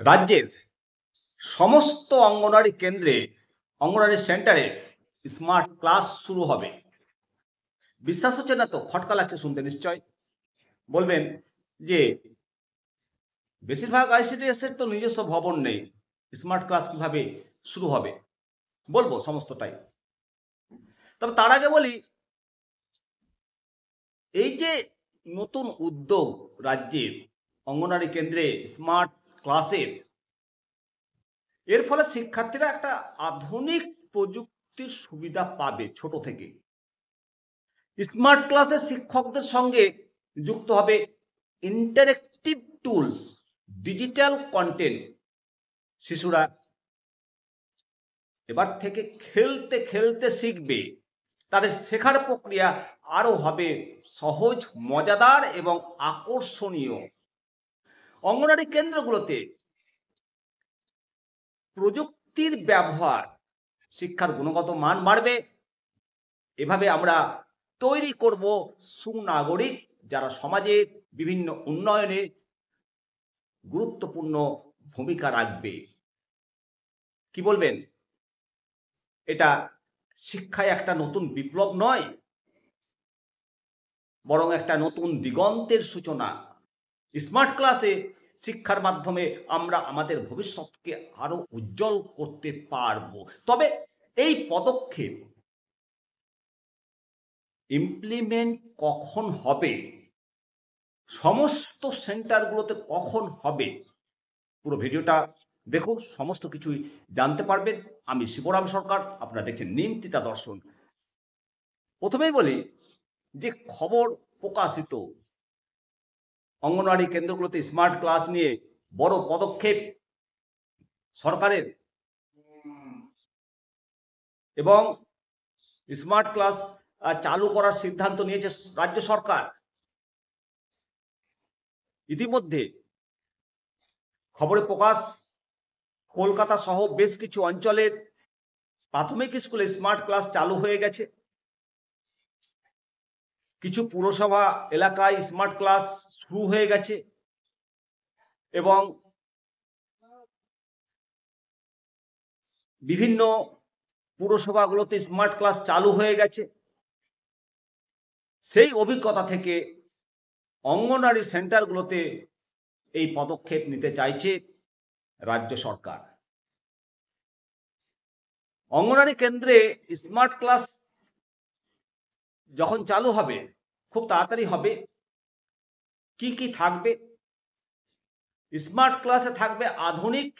রাজ্যের সমস্ত অঙ্গনওয়াড়ি কেন্দ্রে, অঙ্গনওয়াড়ি সেন্টারে স্মার্ট ক্লাস শুরু হবে। বিশ্বাস হচ্ছে না তো? খটকা লাগছে শুনতে নিশ্চয়। বলবেন যে বেশিরভাগ আইসিডিএস এর তো নিজস্ব ভবন নেই, স্মার্ট ক্লাস কিভাবে শুরু হবে? বলবো সমস্তটাই। তবে তার আগে বলি, এই যে নতুন উদ্যোগ রাজ্যের অঙ্গনওয়াড়ি কেন্দ্রে স্মার্ট ক্লাসের, এর ফলে শিক্ষার্থীরা একটা আধুনিক প্রযুক্তির সুবিধা পাবে ছোট থেকে। স্মার্ট ক্লাসে শিক্ষকদের সঙ্গে যুক্ত হবে ইন্টারেক্টিভ টুলস, ডিজিটাল কন্টেন্ট। শিশুরা এবার থেকে খেলতে খেলতে শিখবে। তাদের শেখার প্রক্রিয়া আরো হবে সহজ, মজাদার এবং আকর্ষণীয়। অঙ্গনওয়াড়ি কেন্দ্রগুলোতে প্রযুক্তির ব্যবহার, শিক্ষার গুণগত মান বাড়বে। এভাবে আমরা তৈরি করব সুনাগরিক, যারা সমাজে বিভিন্ন উন্নয়নে গুরুত্বপূর্ণ ভূমিকা রাখবে। কি বলবেন? এটা শিক্ষায় একটা নতুন বিপ্লব নয়, বরং একটা নতুন দিগন্তের সূচনা। স্মার্ট ক্লাসে শিক্ষার মাধ্যমে আমরা আমাদের ভবিষ্যৎকে আরো উজ্জ্বল করতে পারব। তবে এই পদক্ষেপ ইমপ্লিমেন্ট কখন হবে, সমস্ত সেন্টারগুলোতে কখন হবে, পুরো ভিডিওটা দেখুন, সমস্ত কিছুই জানতে পারবেন। আমি শিবরাম সরকার, আপনারা দেখছেন নিমতিতা দর্শন। প্রথমেই বলি যে খবর প্রকাশিত অঙ্গনওয়াড়ি কেন্দ্রগুলোতে স্মার্ট ক্লাস নিয়ে বড় পদক্ষেপ সরকারের, এবং স্মার্ট ক্লাস চালু করার সিদ্ধান্ত নিয়েছে রাজ্য সরকার। ইতিমধ্যে খবরে প্রকাশ, কলকাতা সহ বেশ কিছু অঞ্চলের প্রাথমিক স্কুলে স্মার্ট ক্লাস চালু হয়ে গেছে। কিছু পুরসভা এলাকায় স্মার্ট ক্লাস শুরু হয়ে গেছে এবং বিভিন্ন পুরসভাগুলোতে স্মার্ট ক্লাস চালু হয়ে গেছে। সেই অভিজ্ঞতা থেকে অঙ্গনওয়াড়ি সেন্টারগুলোতে এই পদক্ষেপ নিতে চাইছে রাজ্য সরকার। অঙ্গনওয়াড়ি কেন্দ্রে স্মার্ট ক্লাস যখন চালু হবে, খুব তাড়াতাড়ি হবে। কি কি থাকবে? স্মার্ট ক্লাসে থাকবে আধুনিক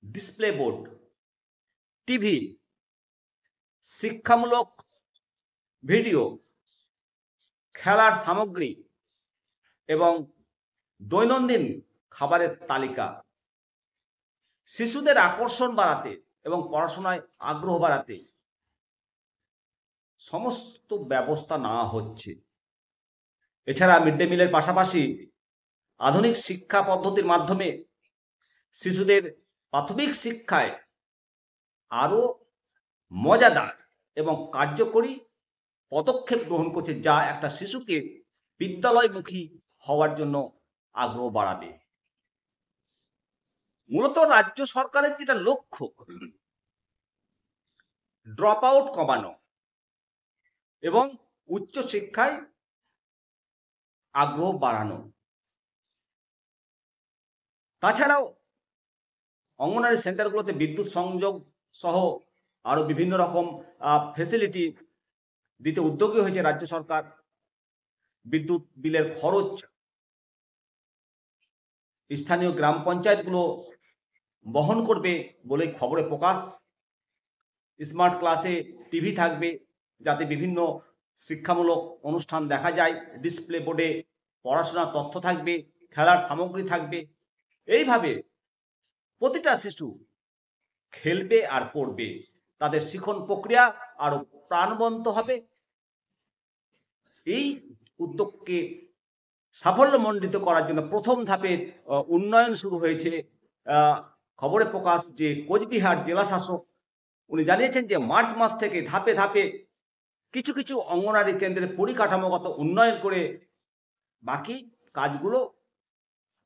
ডিসপ্লে বোর্ড, টিভি, শিক্ষামূলক ভিডিও, খেলার সামগ্রী এবং দৈনন্দিন খাবারের তালিকা। শিশুদের আকর্ষণ বাড়াতে এবং পড়াশোনায় আগ্রহ বাড়াতে সমস্ত ব্যবস্থা নেওয়া হচ্ছে। এছাড়া মিড ডে মিলের পাশাপাশি আধুনিক শিক্ষা পদ্ধতির মাধ্যমে শিশুদের প্রাথমিক শিক্ষায় আরো মজাদার এবং কার্যকরী পদক্ষেপ গ্রহণ করছে, যা একটা শিশুকে বিদ্যালয়মুখী হওয়ার জন্য আগ্রহ বাড়াবে। মূলত রাজ্য সরকারের যেটা লক্ষ্য, ড্রপ আউট কমানো এবং উচ্চশিক্ষায় আগ্রহ বাড়ানো। তাছাড়াও অঙ্গনওয়াড়ি সেন্টারগুলোতে বিদ্যুৎ সংযোগ সহ আরো বিভিন্ন রকম ফেসিলিটি দিতে উদ্যোগী হয়েছে রাজ্য সরকার। বিদ্যুৎ বিলের খরচ স্থানীয় গ্রাম পঞ্চায়েতগুলো বহন করবে বলে খবরে প্রকাশ। স্মার্ট ক্লাসে টিভি থাকবে, যাতে বিভিন্ন শিক্ষামূলক অনুষ্ঠান দেখা যায়। ডিসপ্লে বোর্ডে পড়াশোনার তথ্য থাকবে, খেলার সামগ্রী থাকবে। এইভাবে প্রতিটা শিশু খেলবে আর পড়বে, তাদের শিখন প্রক্রিয়া আরো প্রাণবন্ত হবে। এই উদ্যোগকে সাফল্যমণ্ডিত করার জন্য প্রথম ধাপে উন্নয়ন শুরু হয়েছে। খবরে প্রকাশ যে কোচবিহার জেলা শাসক উনি জানিয়েছেন যে মার্চ মাস থেকে ধাপে ধাপে কিছু কিছু অঙ্গনওয়াড়ি কেন্দ্রের পরিকাঠামোগত উন্নয়ন করে বাকি কাজগুলো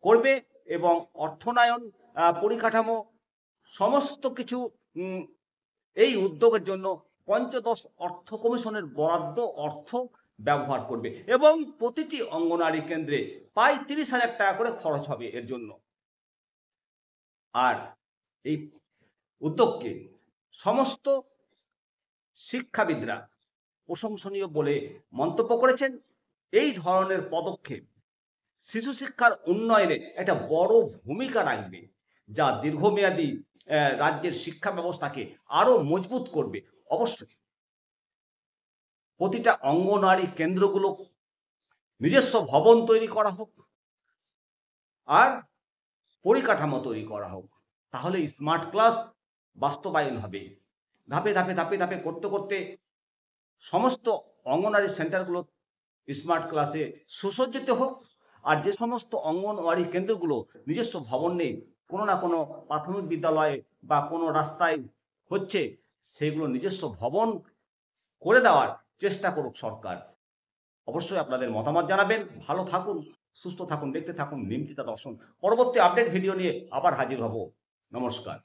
করবে এবং অর্থায়ন পরিকাঠামো সমস্ত কিছু এই উদ্যোগের জন্য পঞ্চদশ অর্থ কমিশনের বরাদ্দ অর্থ ব্যবহার করবে এবং প্রতিটি অঙ্গনওয়াড়ি কেন্দ্রে প্রায় 30,000 টাকা করে খরচ হবে এর জন্য। আর এই উদ্যোগকে সমস্ত শিক্ষাবিদরা প্রশংসনীয় বলে মন্তব্য করেছেন। এই ধরনের পদক্ষেপ শিশু শিক্ষার উন্নয়নে একটা বড় ভূমিকা রাখবে, যা দীর্ঘমেয়াদী রাজ্যের শিক্ষা ব্যবস্থাকে আরো মজবুত করবে। অবশ্যই প্রতিটা অঙ্গনওয়াড়ি কেন্দ্রগুলো নিজস্ব ভবন তৈরি করা হোক আর পরিকাঠামো তৈরি করা হোক, তাহলে স্মার্ট ক্লাস বাস্তবায়ন হবে। ধাপে ধাপে ধাপে ধাপে করতে করতে সমস্ত অঙ্গনওয়াড়ি সেন্টারগুলো স্মার্ট ক্লাসে সুসজ্জিত হোক। আর যে সমস্ত অঙ্গনওয়াড়ি কেন্দ্রগুলো নিজস্ব ভবন নেই, কোনো না কোনো প্রাথমিক বিদ্যালয়ে বা কোনো রাস্তায় হচ্ছে, সেগুলো নিজস্ব ভবন করে দেওয়ার চেষ্টা করুক সরকার। অবশ্যই আপনাদের মতামত জানাবেন। ভালো থাকুন, সুস্থ থাকুন, দেখতে থাকুন নিমতিতা দর্শন। পরবর্তী আপডেট ভিডিও নিয়ে আবার হাজির হব। নমস্কার।